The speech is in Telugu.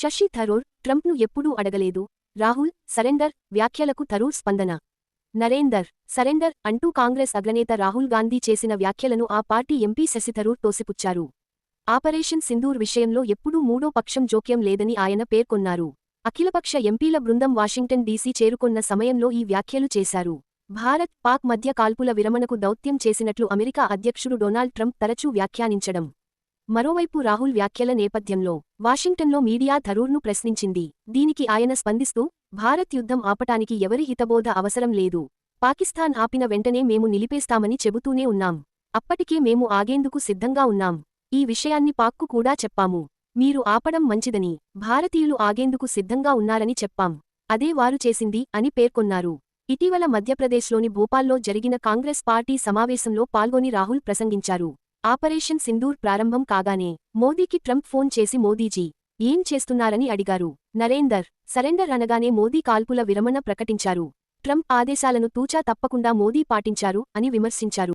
శశి థరూర్ ట్రంప్ను ఎప్పుడూ అడగలేదు. రాహుల్ సరెండర్ వ్యాఖ్యలకు థరూర్ స్పందన. నరేందర్ సరెండర్ అంటూ కాంగ్రెస్ అగ్రనేత రాహుల్ గాంధీ చేసిన వ్యాఖ్యలను ఆ పార్టీ ఎంపీ శశి థరూర్ తోసిపుచ్చారు. ఆపరేషన్ సింధూర్ విషయంలో ఎప్పుడూ మూడో పక్షం జోక్యం లేదని ఆయన పేర్కొన్నారు. అఖిలపక్ష ఎంపీల బృందం వాషింగ్టన్ డీసీ చేరుకొన్న సమయంలో ఈ వ్యాఖ్యలు చేశారు. భారత్ పాక్ మధ్య కాల్పుల విరమణకు దౌత్యం చేసినట్లు అమెరికా అధ్యక్షుడు డొనాల్డ్ ట్రంప్ తరచూ వ్యాఖ్యానించడం. మరోవైపు రాహుల్ వ్యాఖ్యల నేపథ్యంలో వాషింగ్టన్లో మీడియా థరూర్ను ప్రశ్నించింది. దీనికి ఆయన స్పందిస్తూ, భారత్ యుద్ధం ఆపటానికి ఎవరి హితబోధ అవసరం లేదు. పాకిస్తాన్ ఆపిన వెంటనే మేము నిలిపేస్తామని చెబుతూనే ఉన్నాం. అప్పటికే మేము ఆగేందుకు సిద్ధంగా ఉన్నాం. ఈ విషయాన్ని పాక్కు కూడా చెప్పాము. మీరు ఆపడం మంచిదని, భారతీయులు ఆగేందుకు సిద్ధంగా ఉన్నారని చెప్పాం. అదే వారు చేసింది అని పేర్కొన్నారు. ఇటీవల మధ్యప్రదేశ్లోని భోపాల్లో జరిగిన కాంగ్రెస్ పార్టీ సమావేశంలో పాల్గొని రాహుల్ ప్రసంగించారు. ఆపరేషన్ సింధూర్ ప్రారంభం కాగానే మోదీకి ట్రంప్ ఫోన్ చేసి మోదీజీ ఏం చేస్తున్నారని అడిగారు. నరేందర్ సరెండర్ అనగానే మోదీ కాల్పుల విరమణ ప్రకటించారు. ట్రంప్ ఆదేశాలను తూచా తప్పకుండా మోదీ పాటించారు అని విమర్శించారు.